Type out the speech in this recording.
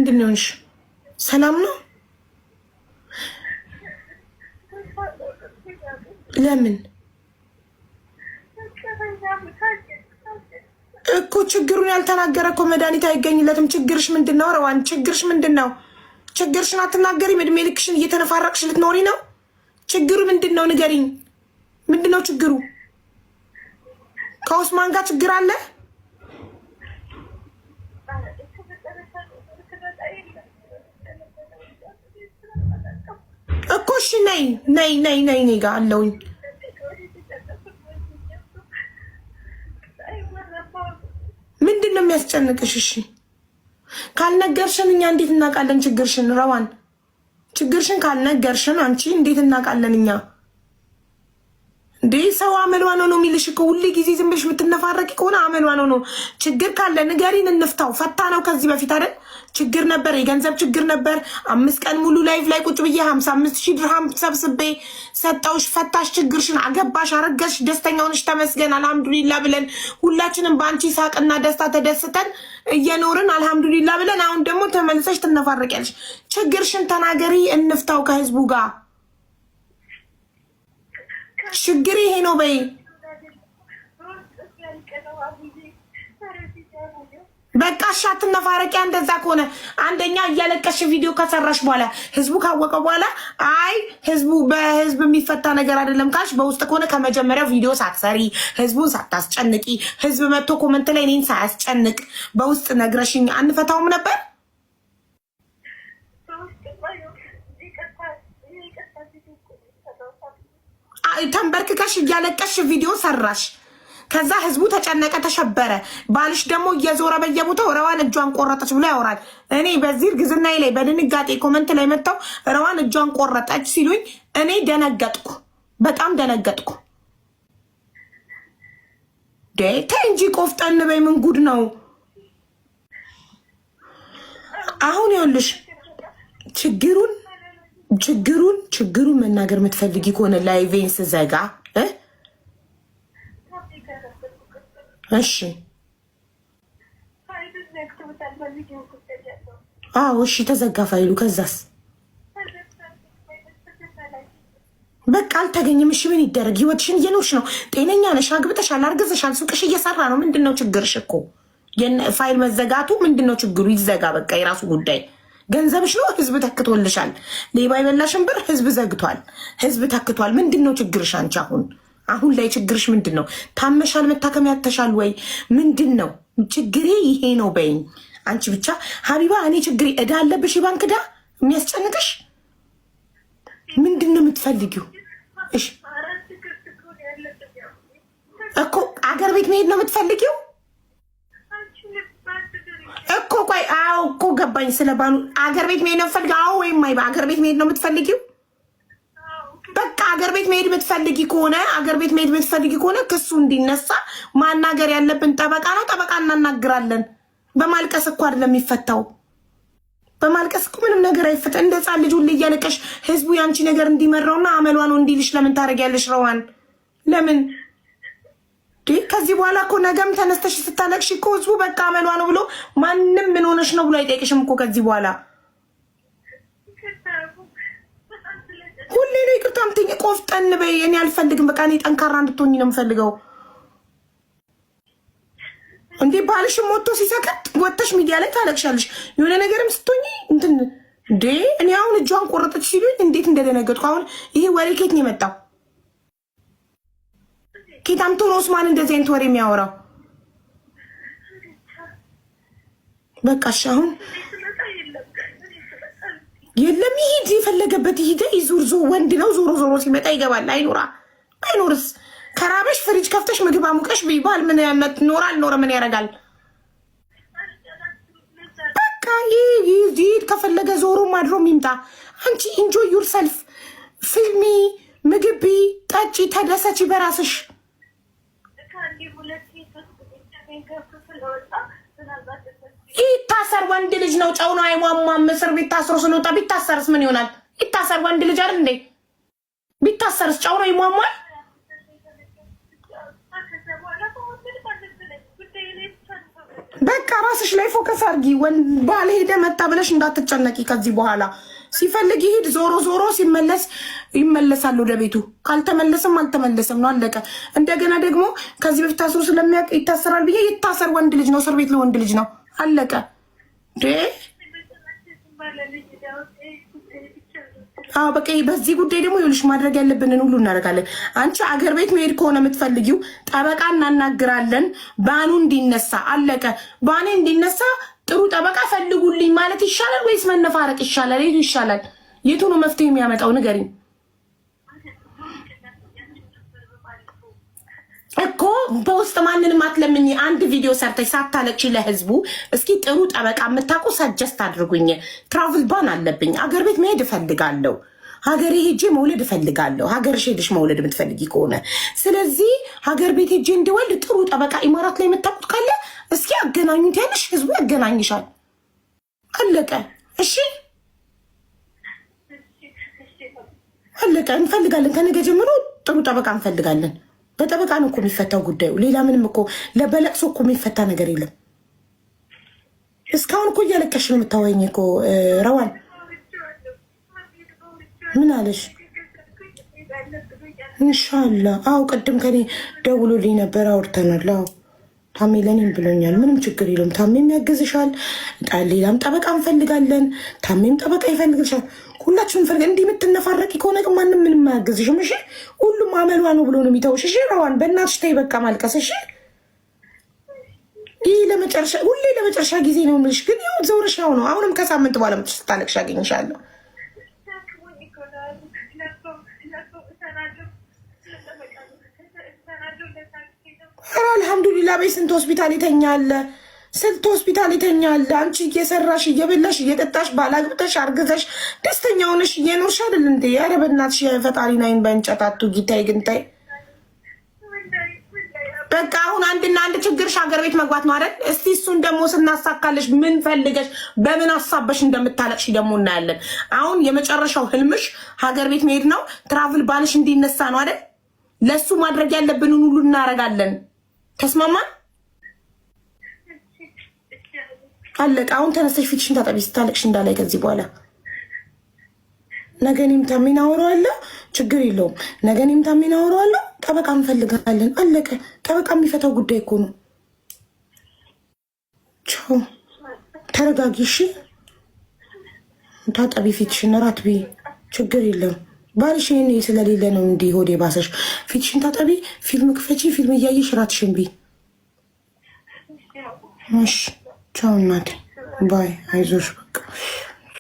ምንድነው? እሺ ሰላም ነው? ለምን እኮ ችግሩን ያልተናገረ እኮ መድኃኒት አይገኝለትም። ችግርሽ ምንድነው? ረዋን ችግርሽ ምንድነው? ችግርሽን አትናገሪም? እድሜ ልክሽን እየተነፋረቅሽ ልትኖሪ ነው? ችግሩ ምንድነው? ንገሪኝ። ምንድነው ችግሩ? ከኡስማን ጋር ችግር አለ እኮ። እሺ ነይ ነይ ነይ ነይ ነይ ጋር አለውኝ። ምንድነው የሚያስጨንቅሽ? እሺ ካልነገርሽን እኛ እንዴት እናውቃለን ችግርሽን? ረዋን ችግርሽን ካልነገርሽን አንቺ እንዴት እናውቃለን እኛ? እንዴ ሰው አመልዋ ነው የሚልሽ እኮ። ሁሌ ጊዜ ዝም ብለሽ የምትነፋረቂ ከሆነ አመልዋ ነው። ችግር ካለ ንገሪን፣ እንፍታው። ፈታ ነው ከዚህ በፊት አይደል? ችግር ነበር፣ የገንዘብ ችግር ነበር። 5 ቀን ሙሉ ላይቭ ላይ ቁጭ ብዬ 55,000 ድርሃም ሰብስቤ ሰጣውሽ። ፈታሽ ችግርሽን፣ አገባሽ፣ አረገሽ፣ ደስተኛ ሆነሽ ተመስገን አልሐምዱሊላ ብለን ሁላችንም በአንቺ ሳቅና ደስታ ተደስተን እየኖርን አልሐምዱሊላ ብለን፣ አሁን ደግሞ ተመልሰሽ ትነፋረቂያለሽ። ችግርሽን ተናገሪ፣ እንፍታው ከህዝቡ ጋር። ችግር ይሄ ነው በይ። በቃ ሻት ነፋረቂያ። እንደዛ ከሆነ አንደኛ እያለቀሽ ቪዲዮ ከሰራሽ በኋላ ህዝቡ ካወቀ በኋላ አይ ህዝቡ በህዝብ የሚፈታ ነገር አይደለም ካልሽ፣ በውስጥ ከሆነ ከመጀመሪያው ቪዲዮ ሳትሰሪ ህዝቡን ሳታስጨንቂ፣ ህዝብ መጥቶ ኮመንት ላይ እኔን ሳያስጨንቅ በውስጥ ነግረሽኝ አንፈታውም ነበር። ተንበርክከሽ እያለቀሽ ቪዲዮ ሰራሽ። ከዛ ህዝቡ ተጨነቀ፣ ተሸበረ። ባልሽ ደግሞ እየዞረ በየቦታው ረዋን እጇን ቆረጠች ብሎ ያወራል። እኔ በዚህ እርግዝናዬ ላይ በድንጋጤ ኮመንት ላይ መጥተው ረዋን እጇን ቆረጠች ሲሉኝ እኔ ደነገጥኩ፣ በጣም ደነገጥኩ። ተይ እንጂ ቆፍጠን በይ። ምን ጉድ ነው አሁን? ይኸውልሽ ችግሩን መናገር የምትፈልጊ ከሆነ ላይቬን ስዘጋ እሺ፣ አዎ እሺ፣ ተዘጋ ፋይሉ። ከዛስ በቃ አልተገኘም። እሺ ምን ይደረግ? ህይወትሽን እየኖርሽ ነው። ጤነኛ ነሽ፣ አግብተሻል፣ አርግዘሻል፣ ሱቅሽ እየሰራ ነው። ምንድነው ችግርሽ? እኮ ፋይል መዘጋቱ ምንድነው ችግሩ? ይዘጋ በቃ፣ የራሱ ጉዳይ። ገንዘብሽ ነው፣ ህዝብ ተክቶልሻል። ሌባ የበላሽን ብር ህዝብ ዘግቷል፣ ህዝብ ተክቷል። ምንድነው ችግርሽ አንቺ? አሁን ላይ ችግርሽ ምንድን ነው? ታመሻል? መታከም ያተሻል ወይ? ምንድን ነው ችግሬ? ይሄ ነው በይኝ አንቺ ብቻ ሀቢባ። እኔ ችግሬ እዳ አለብሽ፣ የባንክ እዳ የሚያስጨንቅሽ ምንድን ነው የምትፈልጊው? እሺ እኮ አገር ቤት መሄድ ነው የምትፈልጊው እኮ። ቆይ አዎ እኮ ገባኝ። ስለባኑ አገር ቤት መሄድ ነው የምትፈልጊው? አዎ ወይም አይ በአገር ቤት መሄድ ነው የምትፈልጊው? በቃ አገር ቤት መሄድ የምትፈልጊ ከሆነ ክሱ እንዲነሳ ማናገር ያለብን ጠበቃ ነው። ጠበቃ እናናግራለን። በማልቀስ እኮ አይደለም የሚፈታው። በማልቀስ እኮ ምንም ነገር አይፈታ። እንደ ሕፃን ልጅ ሁሌ እያለቀሽ ህዝቡ ያንቺ ነገር እንዲመራውና አመሏ ነው እንዲልሽ ለምን ታደርጊያለሽ? ረዋን ለምን? ከዚህ በኋላ እኮ ነገም ተነስተሽ ስታለቅሽ እኮ ህዝቡ በቃ አመሏ ነው ብሎ ማንም ምን ሆነሽ ነው ብሎ አይጠይቅሽም እኮ ከዚህ በኋላ። ሁሌ ነው ይቅርታ ምትኝ። ቆፍጠን በይ። እኔ አልፈልግም። በቃ እኔ ጠንካራ እንድትሆኝ ነው የምፈልገው። እንዴ ባልሽም ወጥቶ ሲሰከት ወጥተሽ ሚዲያ ላይ ታለቅሻለሽ። የሆነ ነገርም ስትሆኝ እንትን እንዴ እኔ አሁን እጇን ቆረጠች ሲሉኝ እንዴት እንደደነገጥኩ። አሁን ይሄ ወሬ ኬት ነው የመጣው? ኬታምቶ ነው ኡስማን እንደዚህ አይነት ወሬ የሚያወራው? በቃሽ አሁን የለም ይሄድ፣ የፈለገበት ይሄድ፣ ይዙር። ወንድ ነው ዞሮ ሲመጣ ይገባል። አይኖርስ ከራበሽ ፍሪጅ ከፍተሽ ምግብ አሙቀሽ ቢባል ምን ኖር አልኖረ ምን ያደርጋል? በቃ ይሄድ፣ ከፈለገ ዞሮ ማድሮም ይምጣ። አንቺ ኢንጆይ ዩር ሰልፍ፣ ፊልሚ፣ ምግቢ፣ ጠጪ፣ ተደሰች በራስሽ። ይታሰር፣ ወንድ ልጅ ነው፣ ጨው ነው፣ አይሟሟም። እስር ቤት ታስሮ ስለወጣ ቢታሰርስ ምን ይሆናል? ይታሰር፣ ወንድ ልጅ አይደል እንዴ? ቢታሰርስ ጨው ነው፣ ይሟሟል። በቃ ራስሽ ላይ ፎከስ አድርጊ። ባል ሄደ መጣ ብለሽ እንዳትጨነቂ። ከዚህ በኋላ ሲፈልግ ይሄድ፣ ዞሮ ዞሮ ሲመለስ ይመለሳል ወደ ቤቱ። ካልተመለሰም አልተመለሰም ነው አለቀ። እንደገና ደግሞ ከዚህ በፊት ታስሮ ስለሚያውቅ ይታሰራል ብዬ ይታሰር። ወንድ ልጅ ነው፣ እስር ቤት ለወንድ ልጅ ነው አለቀ። አዎ በቃ በዚህ ጉዳይ ደግሞ ይኸውልሽ ማድረግ ያለብንን ሁሉ እናደርጋለን። አንቺ አገር ቤት መሄድ ከሆነ የምትፈልጊው ጠበቃ እናናግራለን፣ ባኑ እንዲነሳ አለቀ። ባኔ እንዲነሳ ጥሩ ጠበቃ ፈልጉልኝ ማለት ይሻላል ወይስ መነፋረቅ ይሻላል? የቱ ይሻላል? የቱ ነው መፍትሄ የሚያመጣው? ንገሪኝ እኮ። በውስጥ ማንንም አትለምኝ። አንድ ቪዲዮ ሰርተሽ ሳታለቅሽ ለህዝቡ እስኪ ጥሩ ጠበቃ የምታውቁ ሰጀስት አድርጉኝ። ትራቭል ባን አለብኝ፣ አገር ቤት መሄድ እፈልጋለሁ፣ ሀገሬ ሄጄ መውለድ እፈልጋለሁ። ሀገርሽ ሄደሽ መውለድ የምትፈልጊ ከሆነ ስለዚህ ሀገር ቤት ሄጄ እንዲወልድ ጥሩ ጠበቃ ኢማራት ላይ የምታውቁት ካለ እስኪ አገናኙት። ያለሽ ህዝቡ ያገናኝሻል። አለቀ። እሺ አለቀ። እንፈልጋለን፣ ከነገ ጀምሮ ጥሩ ጠበቃ እንፈልጋለን። በጠበቃ ነው እኮ የሚፈታው ጉዳዩ። ሌላ ምንም እኮ በለቅሶ እኮ የሚፈታ ነገር የለም። እስካሁን እኮ እያለቀሽ ነው የምታወኝ እኮ ረዋን። ምን አለሽ? እንሻላ አው ቅድም ከኔ ደውሎልኝ ነበር፣ አውርተናል። አዎ ታሜ ለኔም ብሎኛል። ምንም ችግር የለውም። ታሜም ያግዝሻል። ሌላም ጠበቃ እንፈልጋለን። ታሜም ጠበቃ ይፈልግሻል። ሁላችሁም ፈልገ እንዲህ የምትነፋረቂ ከሆነ ግን ማንም ምንም አያግዝሽም። እሺ ሁሉም አመሏ ነው ብሎ ነው የሚተውሽ። እሺ ረዋን በእናትሽ ተይ በቃ ማልቀስ። እሺ ይህ ለመጨረሻ ሁሌ ለመጨረሻ ጊዜ ነው የምልሽ። ግን ያው ዘውረሻው ነው። አሁንም ከሳምንት በኋላ መጥተሽ ስታለቅሽ አገኝሻለሁ። አልሐምዱሊላ በይ። ስንት ሆስፒታል ይተኛል፣ ስንት ሆስፒታል ይተኛል። አንቺ እየሰራሽ እየበላሽ እየጠጣሽ ባላግብተሽ አርግዘሽ ደስተኛ ሆነሽ እየኖርሽ አይደል እንዴ? ኧረ በእናትሽ የፈጣሪን አይን በእንጨት አትውጊ። ታይ ግን ታይ በቃ አሁን አንድና አንድ ችግርሽ ሀገር ቤት መግባት ነው አይደል? እስቲ እሱን ደግሞ ስናሳካለሽ ምን ፈልገሽ በምን አሳበሽ እንደምታለቅሽ ደግሞ እናያለን። አሁን የመጨረሻው ህልምሽ ሀገር ቤት መሄድ ነው። ትራቭል ባንሽ እንዲነሳ ነው አይደል? ለሱ ማድረግ ያለብንን ሁሉ እናረጋለን። ተስማማን? አለቀ። አሁን ተነስተሽ ፊትሽን ታጠቢ ስታለቅሽ እንዳላይ ከዚህ በኋላ ነገ እኔም ታሜን አወራዋለሁ። ችግር የለውም። ነገ እኔም ታሜን አወራዋለሁ። ጠበቃ እንፈልጋለን። አለቀ። ጠበቃ የሚፈታው ጉዳይ እኮ ነው። ቻው፣ ተረጋጊ። እሺ ታጠቢ ፊትሽን፣ እራት ብይ። ችግር የለም። ባልሽ ይሄን ስለሌለ ነው እንዲህ ሆዴ ባሰሽ። ፊትሽን ታጠቢ፣ ፊልም ክፈቺ፣ ፊልም እያየሽ እራትሽን ብይ። እሺ ቻው እናቴ፣ ባይ። አይዞሽ በቃ